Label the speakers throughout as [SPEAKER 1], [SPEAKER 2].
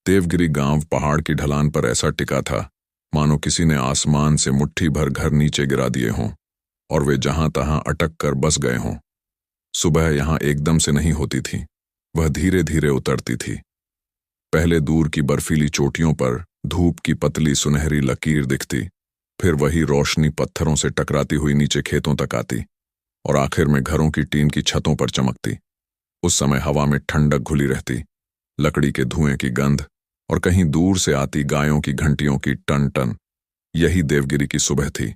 [SPEAKER 1] देवगिरी गांव पहाड़ की ढलान पर ऐसा टिका था मानो किसी ने आसमान से मुट्ठी भर घर नीचे गिरा दिए हों और वे जहां तहां अटक कर बस गए हों। सुबह यहां एकदम से नहीं होती थी, वह धीरे धीरे उतरती थी। पहले दूर की बर्फीली चोटियों पर धूप की पतली सुनहरी लकीर दिखती, फिर वही रोशनी पत्थरों से टकराती हुई नीचे खेतों तक आती और आखिर में घरों की टीन की छतों पर चमकती। उस समय हवा में ठंडक घुली रहती, लकड़ी के धुएं की गंध और कहीं दूर से आती गायों की घंटियों की टन टन। यही देवगिरी की सुबह थी,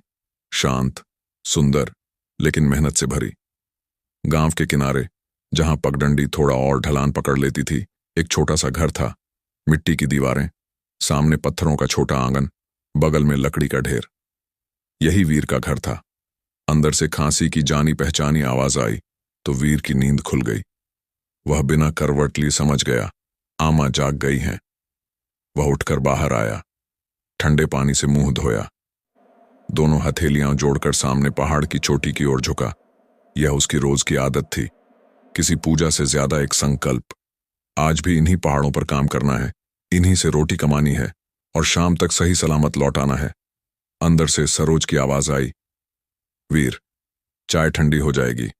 [SPEAKER 1] शांत, सुंदर, लेकिन मेहनत से भरी। गांव के किनारे, जहां पगडंडी थोड़ा और ढलान पकड़ लेती थी, एक छोटा सा घर था। मिट्टी की दीवारें, सामने पत्थरों का छोटा आंगन, बगल में लकड़ी का ढेर। यही वीर का घर था। अंदर से खांसी की जानी पहचानी आवाज आई तो वीर की नींद खुल गई। वह बिना करवट लिए समझ गया, आमा जाग गई हैं। वह उठकर बाहर आया, ठंडे पानी से मुंह धोया, दोनों हथेलियां जोड़कर सामने पहाड़ की चोटी की ओर झुका। यह उसकी रोज की आदत थी, किसी पूजा से ज्यादा एक संकल्प। आज भी इन्हीं पहाड़ों पर काम करना है, इन्हीं से रोटी कमानी है और शाम तक सही सलामत लौट आना है। अंदर से सरोज की आवाज आई, वीर, चाय ठंडी हो जाएगी।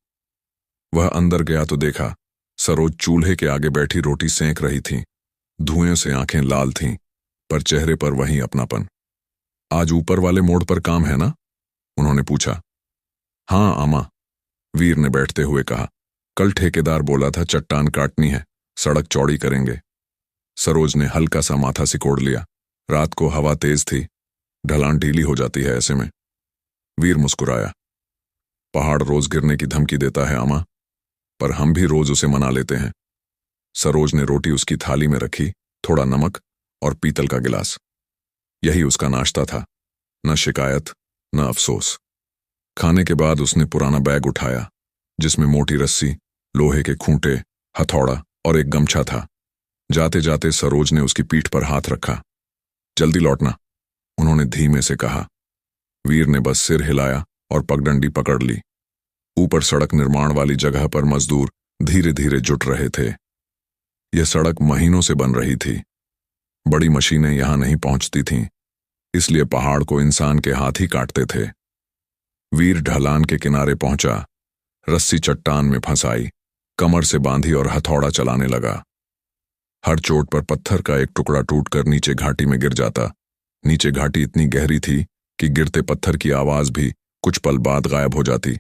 [SPEAKER 1] वह अंदर गया तो देखा सरोज चूल्हे के आगे बैठी रोटी सेंक रही थी। धुएं से आंखें लाल थीं, पर चेहरे पर वही अपनापन। आज ऊपर वाले मोड़ पर काम है ना? उन्होंने पूछा। हाँ आमा, वीर ने बैठते हुए कहा। कल ठेकेदार बोला था चट्टान काटनी है, सड़क चौड़ी करेंगे। सरोज ने हल्का सा माथा सिकोड़ लिया। रात को हवा तेज थी, ढलान ढीली हो जाती है ऐसे में। वीर मुस्कुराया। पहाड़ रोज गिरने की धमकी देता है आमा, पर हम भी रोज उसे मना लेते हैं। सरोज ने रोटी उसकी थाली में रखी, थोड़ा नमक और पीतल का गिलास। यही उसका नाश्ता था, न शिकायत न अफसोस। खाने के बाद उसने पुराना बैग उठाया, जिसमें मोटी रस्सी, लोहे के खूंटे, हथौड़ा और एक गमछा था। जाते जाते सरोज ने उसकी पीठ पर हाथ रखा। जल्दी लौटना, उन्होंने धीमे से कहा। वीर ने बस सिर हिलाया और पगडंडी पकड़ ली। ऊपर सड़क निर्माण वाली जगह पर मजदूर धीरे धीरे जुट रहे थे। यह सड़क महीनों से बन रही थी। बड़ी मशीनें यहां नहीं पहुंचती थीं, इसलिए पहाड़ को इंसान के हाथ ही काटते थे। वीर ढलान के किनारे पहुंचा, रस्सी चट्टान में फंसाई, कमर से बांधी और हथौड़ा चलाने लगा। हर चोट पर पत्थर का एक टुकड़ा टूटकर नीचे घाटी में गिर जाता। नीचे घाटी इतनी गहरी थी कि गिरते पत्थर की आवाज भी कुछ पल बाद गायब हो जाती।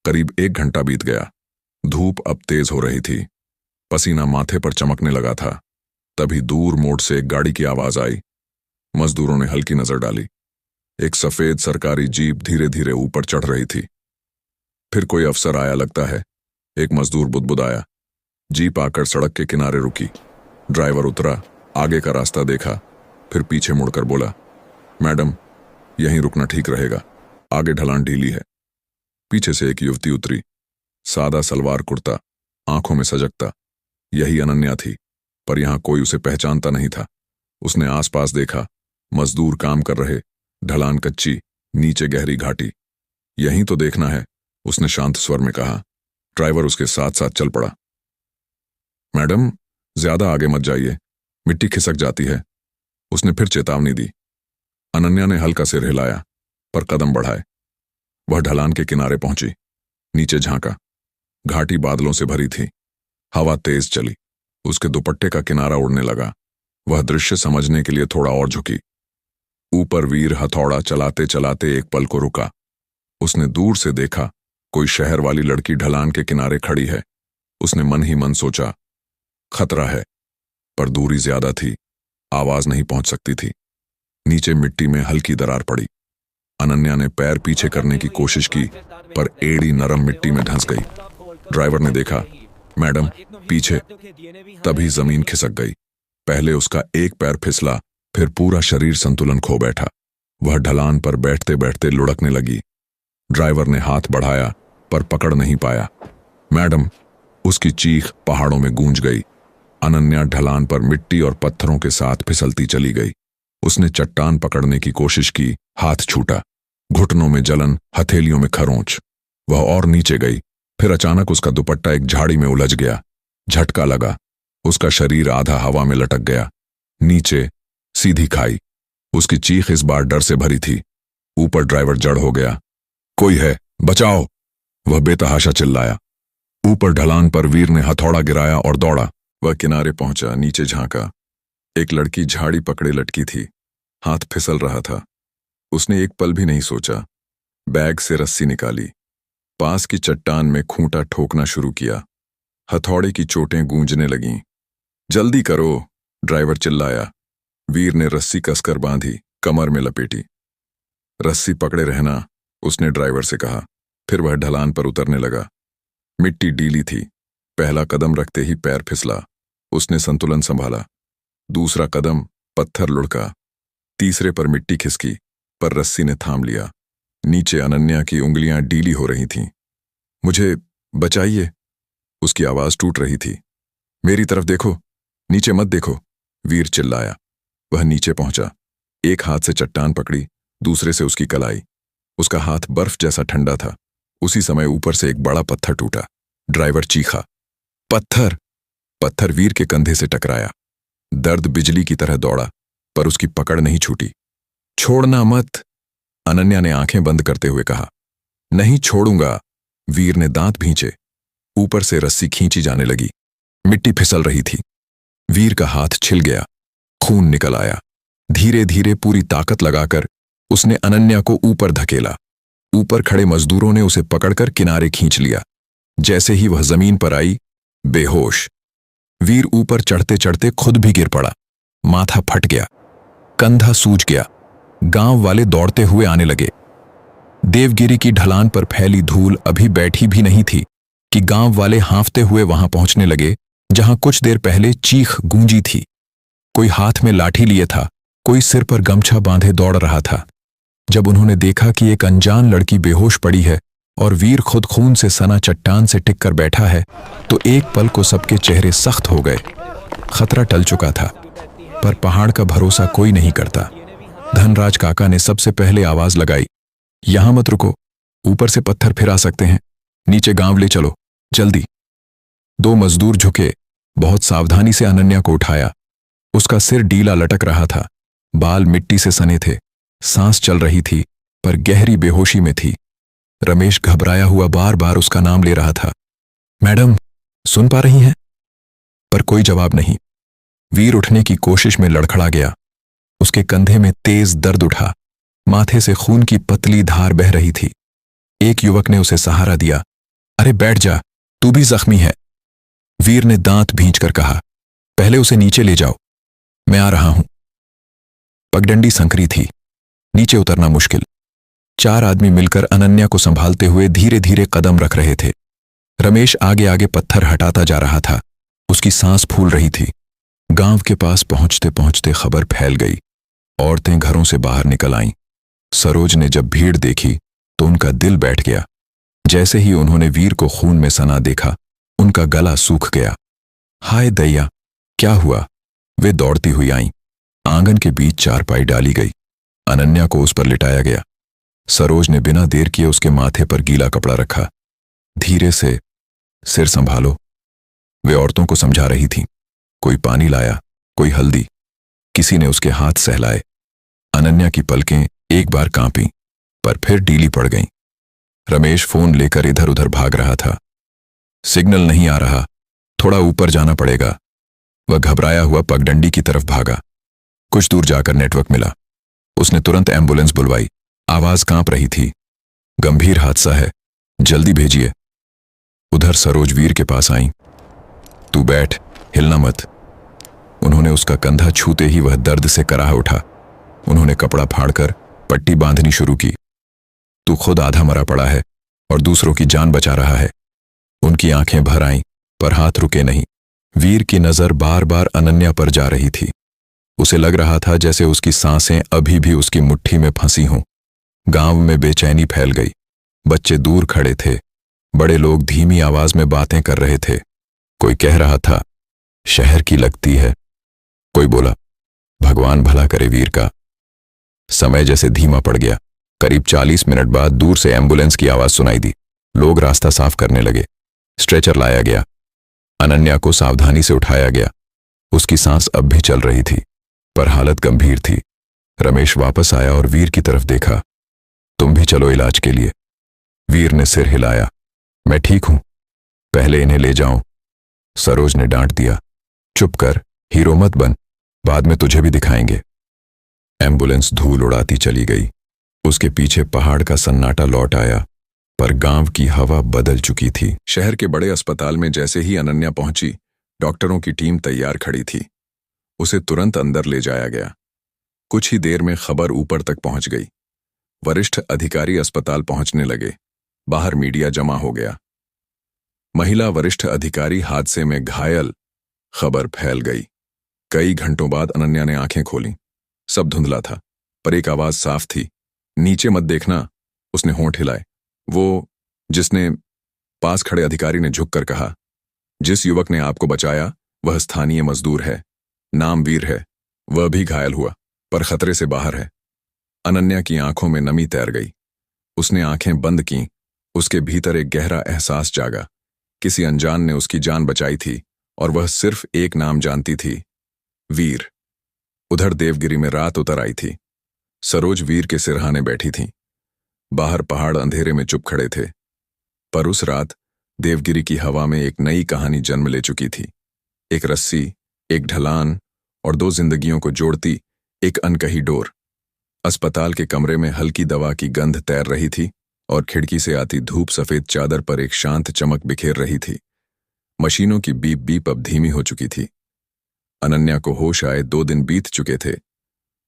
[SPEAKER 1] करीब 1 घंटा बीत गया। धूप अब तेज हो रही थी, पसीना माथे पर चमकने लगा था। तभी दूर मोड़ से एक गाड़ी की आवाज आई। मजदूरों ने हल्की नजर डाली। एक सफेद सरकारी जीप धीरे धीरे ऊपर चढ़ रही थी। फिर कोई अफसर आया लगता है, एक मजदूर बुदबुदाया। जीप आकर सड़क के किनारे रुकी। ड्राइवर उतरा, आगे का रास्ता देखा, फिर पीछे मुड़कर बोला, मैडम, यहीं रुकना ठीक रहेगा, आगे ढलान ढीली है। पीछे से एक युवती उतरी, सादा सलवार कुर्ता, आंखों में सजगता। यही अनन्या थी, पर यहां कोई उसे पहचानता नहीं था। उसने आसपास देखा, मजदूर काम कर रहे, ढलान कच्ची, नीचे गहरी घाटी। यहीं तो देखना है, उसने शांत स्वर में कहा। ड्राइवर उसके साथ साथ चल पड़ा। मैडम, ज्यादा आगे मत जाइए, मिट्टी खिसक जाती है, उसने फिर चेतावनी दी। अनन्या ने हल्का सिर हिलाया, पर कदम बढ़ाए। वह ढलान के किनारे पहुंची, नीचे झांका। घाटी बादलों से भरी थी, हवा तेज चली, उसके दुपट्टे का किनारा उड़ने लगा। वह दृश्य समझने के लिए थोड़ा और झुकी। ऊपर वीर हथौड़ा चलाते चलाते एक पल को रुका। उसने दूर से देखा, कोई शहर वाली लड़की ढलान के किनारे खड़ी है। उसने मन ही मन सोचा, खतरा है, पर दूरी ज्यादा थी, आवाज नहीं पहुंच सकती थी। नीचे मिट्टी में हल्की दरार पड़ी। अनन्या ने पैर पीछे करने की कोशिश की, पर एड़ी नरम मिट्टी में धंस गई। ड्राइवर ने देखा, मैडम, पीछे। तभी जमीन खिसक गई। पहले उसका एक पैर फिसला, फिर पूरा शरीर संतुलन खो बैठा। वह ढलान पर बैठते बैठते लुढ़कने लगी। ड्राइवर ने हाथ बढ़ाया, पर पकड़ नहीं पाया। मैडम, उसकी चीख पहाड़ों में गूंज गई। अनन्या ढलान पर मिट्टी और पत्थरों के साथ फिसलती चली गई। उसने चट्टान पकड़ने की कोशिश की, हाथ छूटा। घुटनों में जलन, हथेलियों में खरोंच। वह और नीचे गई, फिर अचानक उसका दुपट्टा एक झाड़ी में उलझ गया। झटका लगा, उसका शरीर आधा हवा में लटक गया। नीचे सीधी खाई। उसकी चीख इस बार डर से भरी थी। ऊपर ड्राइवर जड़ हो गया। कोई है, बचाओ, वह बेतहाशा चिल्लाया। ऊपर ढलान पर वीर ने हथौड़ा गिराया और दौड़ा। वह किनारे पहुंचा, नीचे झांका। एक लड़की झाड़ी पकड़े लटकी थी, हाथ फिसल रहा था। उसने एक पल भी नहीं सोचा, बैग से रस्सी निकाली, पास की चट्टान में खूंटा ठोकना शुरू किया। हथौड़े की चोटें गूंजने लगीं। जल्दी करो, ड्राइवर चिल्लाया। वीर ने रस्सी कसकर बांधी, कमर में लपेटी। रस्सी पकड़े रहना, उसने ड्राइवर से कहा। फिर वह ढलान पर उतरने लगा। मिट्टी डीली थी। पहला कदम रखते ही पैर फिसला। उसने संतुलन संभाला। दूसरा कदम, पत्थर लुढ़का। तीसरे पर मिट्टी खिसकी, पर रस्सी ने थाम लिया। नीचे अनन्या की उंगलियां डीली हो रही थीं। मुझे बचाइए, उसकी आवाज टूट रही थी। मेरी तरफ देखो, नीचे मत देखो, वीर चिल्लाया। वह नीचे पहुंचा। एक हाथ से चट्टान पकड़ी, दूसरे से उसकी कलाई। उसका हाथ बर्फ जैसा ठंडा था। उसी समय ऊपर से एक बड़ा पत्थर टूटा। ड्राइवर चीखा, पत्थर! पत्थर वीर के कंधे से टकराया। दर्द बिजली की तरह दौड़ा, पर उसकी पकड़ नहीं छूटी। छोड़ना मत, अनन्या ने आंखें बंद करते हुए कहा। नहीं छोड़ूंगा, वीर ने दांत भींचे। ऊपर से रस्सी खींची जाने लगी। मिट्टी फिसल रही थी। वीर का हाथ छिल गया, खून निकल आया। धीरे धीरे पूरी ताकत लगाकर उसने अनन्या को ऊपर धकेला। ऊपर खड़े मजदूरों ने उसे पकड़कर किनारे खींच लिया। जैसे ही वह जमीन पर आई, बेहोश। वीर ऊपर चढ़ते चढ़ते खुद भी गिर पड़ा। माथा फट गया, कंधा सूज गया। गांव वाले दौड़ते हुए आने लगे। देवगिरी की ढलान पर फैली धूल अभी बैठी भी नहीं थी कि गांव वाले हांफते हुए वहां पहुंचने लगे, जहां कुछ देर पहले चीख गूंजी थी। कोई हाथ में लाठी लिए था, कोई सिर पर गमछा बांधे दौड़ रहा था। जब उन्होंने देखा कि एक अनजान लड़की बेहोश पड़ी है और वीर खुद खून से सना चट्टान से टिक कर बैठा है, तो एक पल को सबके चेहरे सख्त हो गए। खतरा टल चुका था, पर पहाड़ का भरोसा कोई नहीं करता। धनराज काका ने सबसे पहले आवाज लगाई, यहां मत रुको, ऊपर से पत्थर फिर आ सकते हैं, नीचे गांव ले चलो, जल्दी। दो मजदूर झुके, बहुत सावधानी से अनन्या को उठाया। उसका सिर डीला लटक रहा था, बाल मिट्टी से सने थे, सांस चल रही थी, पर गहरी बेहोशी में थी। रमेश घबराया हुआ बार बार उसका नाम ले रहा था। मैडम, सुन पा रही हैं? पर कोई जवाब नहीं। वीर उठने की कोशिश में लड़खड़ा गया। उसके कंधे में तेज दर्द उठा, माथे से खून की पतली धार बह रही थी। एक युवक ने उसे सहारा दिया। अरे बैठ जा, तू भी जख्मी है। वीर ने दांत भींचकर कहा, पहले उसे नीचे ले जाओ, मैं आ रहा हूं। पगडंडी संकरी थी, नीचे उतरना मुश्किल। 4 आदमी मिलकर अनन्या को संभालते हुए धीरे धीरे कदम रख रहे थे। रमेश आगे आगे पत्थर हटाता जा रहा था। उसकी सांस फूल रही थी। गांव के पास पहुंचते पहुंचते खबर फैल गई। औरतें घरों से बाहर निकल आईं। सरोज ने जब भीड़ देखी तो उनका दिल बैठ गया। जैसे ही उन्होंने वीर को खून में सना देखा, उनका गला सूख गया। हाय दैया, क्या हुआ? वे दौड़ती हुई आईं। आंगन के बीच चारपाई डाली गई। अनन्या को उस पर लिटाया गया। सरोज ने बिना देर किए उसके माथे पर गीला कपड़ा रखा। धीरे से, सिर संभालो, वे औरतों को समझा रही थीं। कोई पानी लाया, कोई हल्दी। किसी ने उसके हाथ सहलाए। अनन्या की पलकें एक बार कांपीं, पर फिर डीली पड़ गईं। रमेश फोन लेकर इधर उधर भाग रहा था। सिग्नल नहीं आ रहा, थोड़ा ऊपर जाना पड़ेगा। वह घबराया हुआ पगडंडी की तरफ भागा। कुछ दूर जाकर नेटवर्क मिला। उसने तुरंत एम्बुलेंस बुलवाई। आवाज कांप रही थी, गंभीर हादसा है, जल्दी भेजिए। उधर सरोज वीर के पास आई। तू बैठ, हिलना मत। उन्होंने उसका कंधा छूते ही वह दर्द से कराह उठा। उन्होंने कपड़ा फाड़कर पट्टी बांधनी शुरू की। तू खुद आधा मरा पड़ा है और दूसरों की जान बचा रहा है। उनकी आंखें भर आईं, पर हाथ रुके नहीं। वीर की नजर बार बार अनन्या पर जा रही थी। उसे लग रहा था जैसे उसकी सांसें अभी भी उसकी मुट्ठी में फंसी हों। गांव में बेचैनी फैल गई। बच्चे दूर खड़े थे। बड़े लोग धीमी आवाज में बातें कर रहे थे। कोई कह रहा था, शहर की लगती है। कोई बोला, भगवान भला करे वीर का। समय जैसे धीमा पड़ गया। करीब 40 मिनट बाद दूर से एम्बुलेंस की आवाज सुनाई दी। लोग रास्ता साफ करने लगे। स्ट्रेचर लाया गया। अनन्या को सावधानी से उठाया गया। उसकी सांस अब भी चल रही थी।
[SPEAKER 2] पर हालत गंभीर थी। रमेश वापस आया और वीर की तरफ देखा। तुम भी चलो इलाज के लिए। वीर ने सिर हिलाया। मैं ठीक हूं, पहले इन्हें ले जाऊं। सरोज ने डांट दिया। चुप कर, हीरो मत बन, बाद में तुझे भी दिखाएंगे। एम्बुलेंस धूल उड़ाती चली गई। उसके पीछे पहाड़ का सन्नाटा लौट आया, पर गांव की हवा बदल चुकी थी।
[SPEAKER 1] शहर के बड़े अस्पताल में जैसे ही अनन्या पहुंची, डॉक्टरों की टीम तैयार खड़ी थी। उसे तुरंत अंदर ले जाया गया। कुछ ही देर में खबर ऊपर तक पहुंच गई। वरिष्ठ अधिकारी अस्पताल पहुंचने लगे। बाहर मीडिया जमा हो गया। महिला वरिष्ठ अधिकारी हादसे में घायल। खबर फैल गई। कई घंटों बाद अनन्या ने आंखें खोलीं। सब धुंधला था, पर एक आवाज साफ थी। नीचे मत देखना। उसने होंठ हिलाए। वो जिसने पास खड़े अधिकारी ने झुककर कहा, जिस युवक ने आपको बचाया वह स्थानीय मजदूर है, नाम वीर है। वह भी घायल हुआ, पर खतरे से बाहर है। अनन्या की आंखों में नमी तैर गई। उसने आंखें बंद कीं। उसके भीतर एक गहरा एहसास जागा। किसी अनजान ने उसकी जान बचाई थी, और वह सिर्फ एक नाम जानती थी, वीर। उधर देवगिरी में रात उतर आई थी। सरोज वीर के सिरहाने बैठी थी। बाहर पहाड़ अंधेरे में चुप खड़े थे। पर उस रात देवगिरी की हवा में एक नई कहानी जन्म ले चुकी थी। एक रस्सी, एक ढलान और दो जिंदगियों को जोड़ती एक अनकही डोर। अस्पताल के कमरे में हल्की दवा की गंध तैर रही थी, और खिड़की से आती धूप सफेद चादर पर एक शांत चमक बिखेर रही थी। मशीनों की बीप बीप अब धीमी हो चुकी थी। अनन्या को होश आए 2 दिन बीत चुके थे,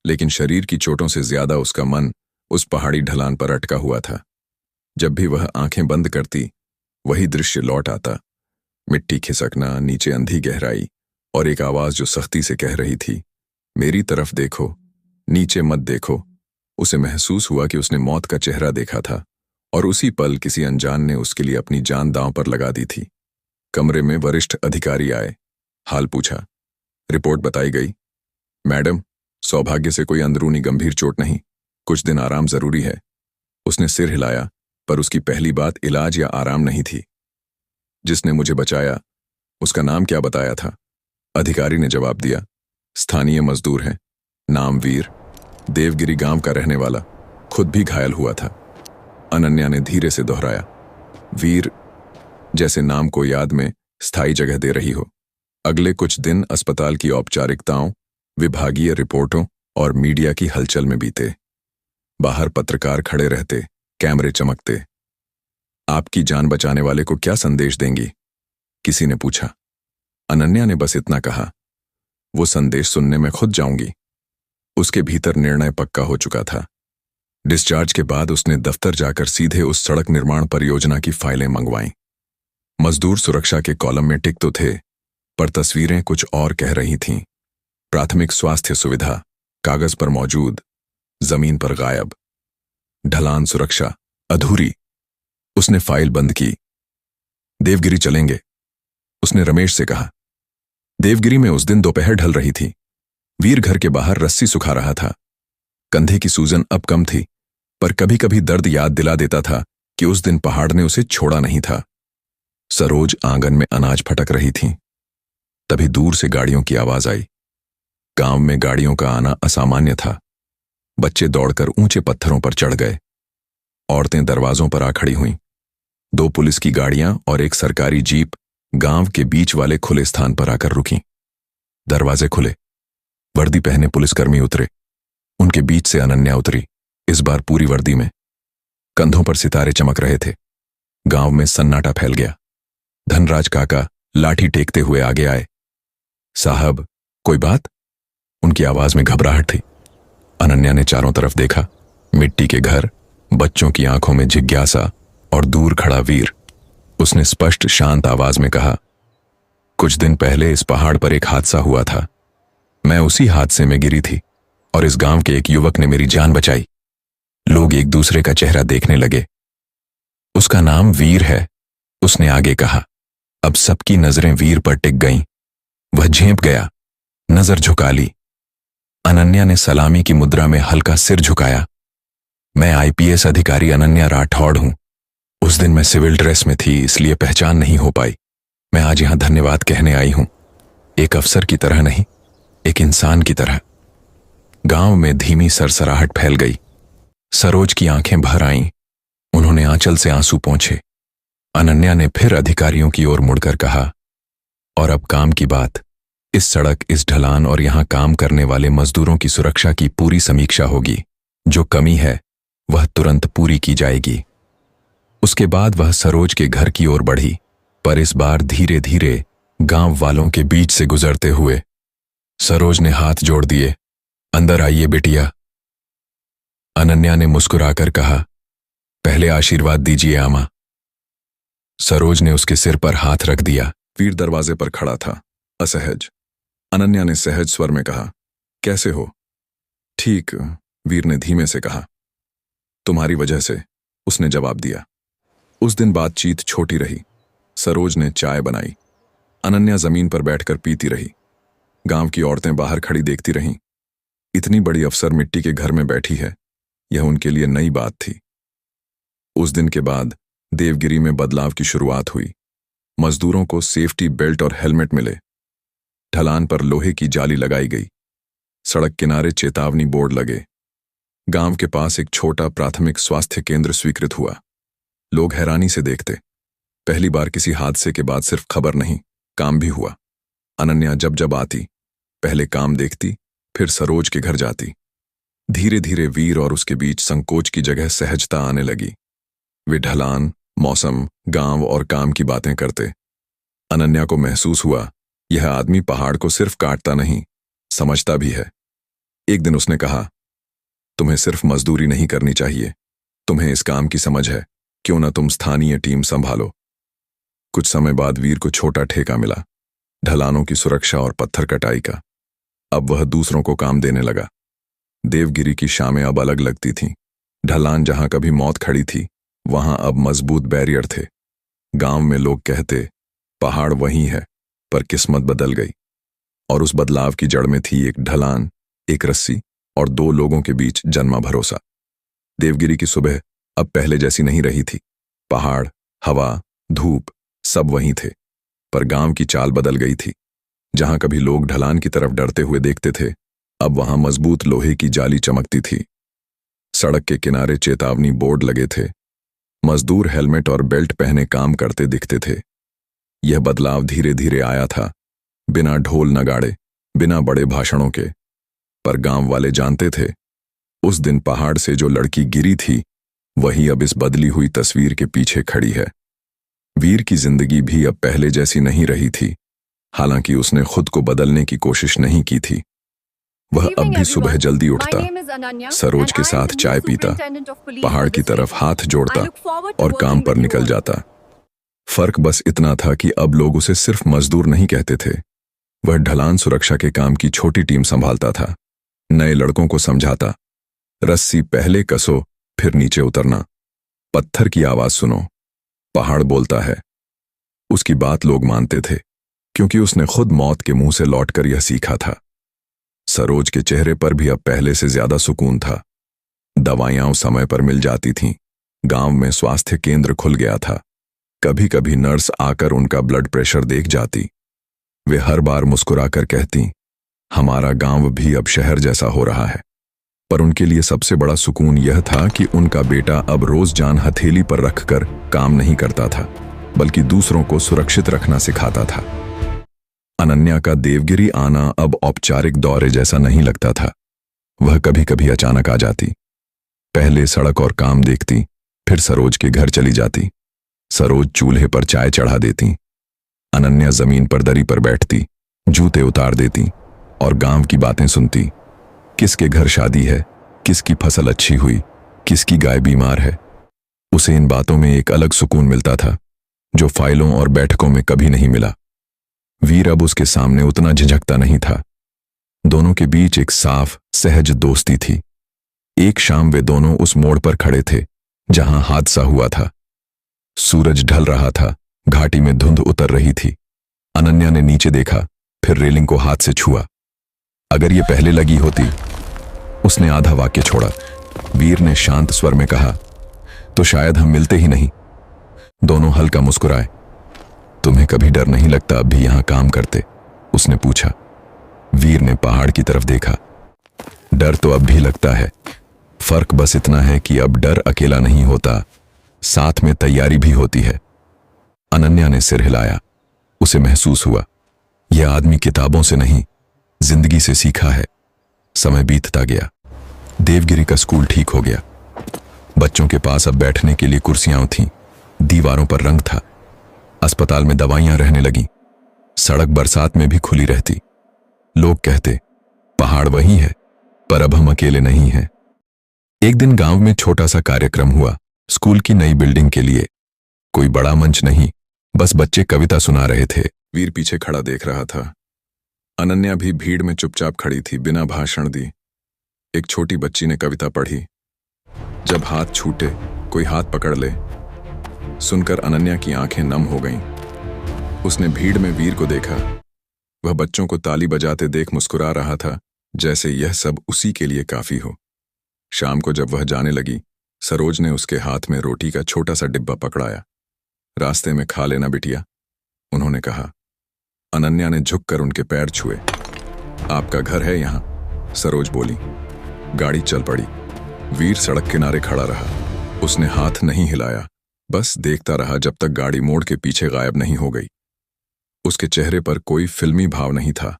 [SPEAKER 1] लेकिन शरीर की चोटों से ज्यादा उसका मन उस पहाड़ी ढलान पर अटका हुआ था। जब भी वह आंखें बंद करती, वही दृश्य लौट आता। मिट्टी खिसकना, नीचे अंधी गहराई, और एक आवाज जो सख्ती से कह रही थी, मेरी तरफ देखो, नीचे मत देखो। उसे महसूस हुआ कि उसने मौत का चेहरा देखा था, और उसी पल किसी अनजान ने उसके लिए अपनी जान दांव पर लगा दी थी। कमरे में वरिष्ठ अधिकारी आए। हाल पूछा। रिपोर्ट बताई गई। मैडम, सौभाग्य से कोई अंदरूनी गंभीर चोट नहीं, कुछ दिन आराम जरूरी है। उसने सिर हिलाया, पर उसकी पहली बात इलाज या आराम नहीं थी। जिसने मुझे बचाया, उसका नाम क्या बताया था? अधिकारी ने जवाब दिया, स्थानीय मजदूर है, नाम वीर, देवगिरी गांव का रहने वाला, खुद भी घायल हुआ था। अनन्या ने धीरे से दोहराया, वीर, जैसे नाम को याद में स्थायी जगह दे रही हो। अगले कुछ दिन अस्पताल की औपचारिकताओं, विभागीय रिपोर्टों और मीडिया की हलचल में बीते। बाहर पत्रकार खड़े रहते, कैमरे चमकते। आपकी जान बचाने वाले को क्या संदेश देंगी? किसी ने पूछा। अनन्या ने बस इतना कहा, वो संदेश सुनने में खुद जाऊंगी। उसके भीतर निर्णय पक्का हो चुका था। डिस्चार्ज के बाद उसने दफ्तर जाकर सीधे उस सड़क निर्माण परियोजना की फाइलें मंगवाईं। मजदूर सुरक्षा के कॉलम में टिक तो थे, पर तस्वीरें कुछ और कह रही थीं। प्राथमिक स्वास्थ्य सुविधा कागज पर मौजूद, जमीन पर गायब। ढलान सुरक्षा अधूरी। उसने फाइल बंद की। देवगिरी चलेंगे, उसने रमेश से कहा। देवगिरी में उस दिन दोपहर ढल रही थी। वीर घर के बाहर रस्सी सुखा रहा था। कंधे की सूजन अब कम थी, पर कभी कभी दर्द याद दिला देता था कि उस दिन पहाड़ ने उसे छोड़ा नहीं था। सरोज आंगन में अनाज फटक रही थी। तभी दूर से गाड़ियों की आवाज आई। गांव में गाड़ियों का आना असामान्य था। बच्चे दौड़कर ऊंचे पत्थरों पर चढ़ गए। औरतें दरवाजों पर आ खड़ी हुईं। 2 पुलिस की गाड़ियां और एक सरकारी जीप गांव के बीच वाले खुले स्थान पर आकर रुकीं। दरवाजे खुले। वर्दी पहने पुलिसकर्मी उतरे। उनके बीच से अनन्या उतरी, इस बार पूरी वर्दी में। कंधों पर सितारे चमक रहे थे। गांव में सन्नाटा फैल गया। धनराज काका लाठी टेकते हुए आगे आए। साहब, कोई बात? उनकी आवाज में घबराहट थी। अनन्या ने चारों तरफ देखा। मिट्टी के घर, बच्चों की आंखों में जिज्ञासा और दूर खड़ा वीर। उसने स्पष्ट शांत आवाज में कहा, कुछ दिन पहले इस पहाड़ पर एक हादसा हुआ था। मैं उसी हादसे में गिरी थी और इस गांव के एक युवक ने मेरी जान बचाई। लोग एक दूसरे का चेहरा देखने लगे। उसका नाम वीर है, उसने आगे कहा। अब सबकी नजरें वीर पर टिक गईं। वह झेंप गया, नजर झुका ली। अनन्या ने सलामी की मुद्रा में हल्का सिर झुकाया। मैं आईपीएस अधिकारी अनन्या राठौड़ हूं। उस दिन मैं सिविल ड्रेस में थी, इसलिए पहचान नहीं हो पाई। मैं आज यहां धन्यवाद कहने आई हूं, एक अफसर की तरह नहीं, एक इंसान की तरह।
[SPEAKER 2] गांव में धीमी सरसराहट फैल गई। सरोज की आंखें भर आईं। उन्होंने आंचल से आंसू पोंछे। अनन्या ने फिर अधिकारियों की ओर मुड़कर कहा, और अब काम की बात। इस सड़क, इस ढलान और यहां काम करने वाले मजदूरों की सुरक्षा की पूरी समीक्षा होगी। जो कमी है वह तुरंत पूरी की जाएगी। उसके बाद वह सरोज के घर की ओर बढ़ी, पर इस बार धीरे धीरे गांव वालों के बीच से गुजरते हुए। सरोज ने हाथ जोड़ दिए। अंदर आइए बिटिया। अनन्या ने मुस्कुराकर कहा, पहले आशीर्वाद दीजिए आमा। सरोज ने उसके सिर पर हाथ रख दिया।
[SPEAKER 1] वीर दरवाजे पर खड़ा था, असहज। अनन्या ने सहज स्वर में कहा, कैसे हो? ठीक, वीर ने धीमे से कहा। तुम्हारी वजह से, उसने जवाब दिया। उस दिन बातचीत छोटी रही। सरोज ने चाय बनाई। अनन्या जमीन पर बैठकर पीती रही। गांव की औरतें बाहर खड़ी देखती रहीं। इतनी बड़ी अफसर मिट्टी के घर में बैठी है, यह उनके लिए नई बात थी। उस दिन के बाद देवगिरी में बदलाव की शुरुआत हुई। मजदूरों को सेफ्टी बेल्ट और हेलमेट मिले। ढलान पर लोहे की जाली लगाई गई। सड़क किनारे चेतावनी बोर्ड लगे। गांव के पास एक छोटा प्राथमिक स्वास्थ्य केंद्र स्वीकृत हुआ। लोग हैरानी से देखते। पहली बार किसी हादसे के बाद सिर्फ खबर नहीं, काम भी हुआ। अनन्या जब जब आती, पहले काम देखती, फिर सरोज के घर जाती। धीरे धीरे वीर और उसके बीच संकोच की जगह सहजता आने लगी। वे ढलान, मौसम, गांव और काम की बातें करते। अनन्या को महसूस हुआ, यह आदमी पहाड़ को सिर्फ काटता नहीं, समझता भी है। एक दिन उसने कहा, तुम्हें सिर्फ मजदूरी नहीं करनी चाहिए, तुम्हें इस काम की समझ है, क्यों ना तुम स्थानीय टीम संभालो। कुछ समय बाद वीर को छोटा ठेका मिला, ढलानों की सुरक्षा और पत्थर कटाई का। अब वह दूसरों को काम देने लगा। देवगिरी की शामें अब अलग लगती थीं। ढलान जहां कभी मौत खड़ी थी, वहां अब मजबूत बैरियर थे। गांव में लोग कहते, पहाड़ वही है, पर किस्मत बदल गई। और उस बदलाव की जड़ में थी एक ढलान, एक रस्सी और दो लोगों के बीच जन्मा भरोसा। देवगिरी की सुबह अब पहले जैसी नहीं रही थी। पहाड़, हवा, धूप सब वहीं थे, पर गांव की चाल बदल गई थी। जहां कभी लोग ढलान की तरफ डरते हुए देखते थे, अब वहां मजबूत लोहे की जाली चमकती थी। सड़क के किनारे चेतावनी बोर्ड लगे थे। मजदूर हेलमेट और बेल्ट पहने काम करते दिखते थे। यह बदलाव धीरे धीरे आया था, बिना ढोल नगाड़े, बिना बड़े भाषणों के। पर गांव वाले जानते थे, उस दिन पहाड़ से जो लड़की गिरी थी, वही अब इस बदली हुई तस्वीर के पीछे खड़ी है। वीर की जिंदगी भी अब पहले जैसी नहीं रही थी, हालांकि उसने खुद को बदलने की कोशिश नहीं की थी। वह अब भी सुबह जल्दी उठता, सरोज के साथ चाय पीता, पहाड़ की तरफ हाथ जोड़ता और काम पर निकल जाता। फर्क बस इतना था कि अब लोग उसे सिर्फ मजदूर नहीं कहते थे। वह ढलान सुरक्षा के काम की छोटी टीम संभालता था, नए लड़कों को समझाता। रस्सी पहले कसो, फिर नीचे उतरना, पत्थर की आवाज सुनो, पहाड़ बोलता है। उसकी बात लोग मानते थे, क्योंकि उसने खुद मौत के मुंह से लौटकर यह सीखा था। सरोज के चेहरे पर भी अब पहले से ज्यादा सुकून था। दवाइयां समय पर मिल जाती थीं। गांव में स्वास्थ्य केंद्र खुल गया था। कभी कभी नर्स आकर उनका ब्लड प्रेशर देख जाती। वे हर बार मुस्कुराकर कहती, हमारा गांव भी अब शहर जैसा हो रहा है। पर उनके लिए सबसे बड़ा सुकून यह था कि उनका बेटा अब रोज जान हथेली पर रखकर काम नहीं करता था, बल्कि दूसरों को सुरक्षित रखना सिखाता था। अनन्या का देवगिरी आना अब औपचारिक दौरे जैसा नहीं लगता था। वह कभी कभी अचानक आ जाती। पहले सड़क और काम देखती, फिर सरोज के घर चली जाती। सरोज चूल्हे पर चाय चढ़ा देती। अनन्या जमीन पर दरी पर बैठती, जूते उतार देती और गांव की बातें सुनती। किसके घर शादी है, किसकी फसल अच्छी हुई, किसकी गाय बीमार है। उसे इन बातों में एक अलग सुकून मिलता था, जो फाइलों और बैठकों में कभी नहीं मिला। वीर अब उसके सामने उतना झिझकता नहीं था। दोनों के बीच एक साफ, सहज दोस्ती थी। एक शाम वे दोनों उस मोड़ पर खड़े थे जहां हादसा हुआ था। सूरज ढल रहा था, घाटी में धुंध उतर रही थी। अनन्या ने नीचे देखा, फिर रेलिंग को हाथ से छुआ। अगर ये पहले लगी होती, उसने आधा वाक्य छोड़ा। वीर ने शांत स्वर में कहा, तो शायद हम मिलते ही नहीं। दोनों हल्का मुस्कुराए। तुम्हें कभी डर नहीं लगता अब भी यहां काम करते? उसने पूछा। वीर ने पहाड़ की तरफ देखा।
[SPEAKER 2] डर तो अब भी लगता है। फर्क बस इतना है कि अब डर अकेला नहीं होता, साथ में तैयारी भी होती है। अनन्या ने सिर हिलाया। उसे महसूस हुआ, यह आदमी किताबों से नहीं, जिंदगी से सीखा है। समय बीतता गया। देवगिरी का स्कूल ठीक हो गया। बच्चों के पास अब बैठने के लिए कुर्सियां थीं, दीवारों पर रंग था। अस्पताल में दवाइयां रहने लगीं। सड़क बरसात में भी खुली रहती। लोग कहते, पहाड़ वही है, पर अब हम अकेले नहीं हैं। एक दिन गांव में छोटा सा कार्यक्रम हुआ, स्कूल की नई बिल्डिंग के लिए। कोई बड़ा मंच नहीं, बस बच्चे कविता सुना रहे थे।
[SPEAKER 1] वीर पीछे खड़ा देख रहा था। अनन्या भी भीड़ में चुपचाप खड़ी थी, बिना भाषण दी। एक छोटी बच्ची ने कविता पढ़ी, जब हाथ छूटे कोई हाथ पकड़ ले। सुनकर अनन्या की आंखें नम हो गईं। उसने भीड़ में वीर को देखा। वह बच्चों को ताली बजाते देख मुस्कुरा रहा था, जैसे यह सब उसी के लिए काफी हो। शाम को जब वह जाने लगी, सरोज ने उसके हाथ में रोटी का छोटा सा डिब्बा पकड़ाया। रास्ते में खा लेना बिटिया, उन्होंने कहा। अनन्या ने झुककर उनके पैर छुए। आपका घर है यहां, सरोज बोली। गाड़ी चल पड़ी। वीर सड़क किनारे खड़ा रहा। उसने हाथ नहीं हिलाया, बस देखता रहा जब तक गाड़ी मोड़ के पीछे गायब नहीं हो गई। उसके चेहरे पर कोई फिल्मी भाव नहीं था,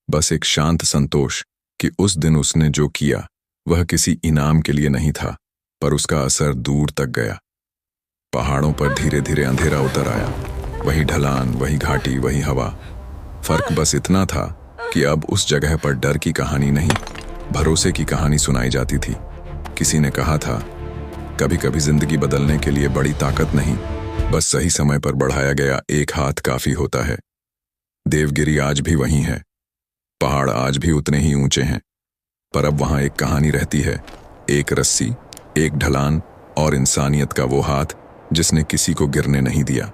[SPEAKER 1] बस एक शांत संतोष कि उस दिन उसने जो किया वह किसी इनाम के लिए नहीं था, पर उसका असर दूर तक गया। पहाड़ों पर धीरे धीरे अंधेरा उतर आया। वही ढलान, वही घाटी, वही हवा। फर्क बस इतना था कि अब उस जगह पर डर की कहानी नहीं, भरोसे की कहानी सुनाई जाती थी। किसी ने कहा था, कभी कभी जिंदगी बदलने के लिए बड़ी ताकत नहीं, बस सही समय पर बढ़ाया गया एक हाथ काफी होता है। देवगिरी आज भी वही है, पहाड़ आज भी उतने ही ऊंचे हैं, पर अब वहां एक कहानी रहती है, एक रस्सी, एक ढलान और इंसानियत का वो हाथ जिसने किसी को गिरने नहीं दिया।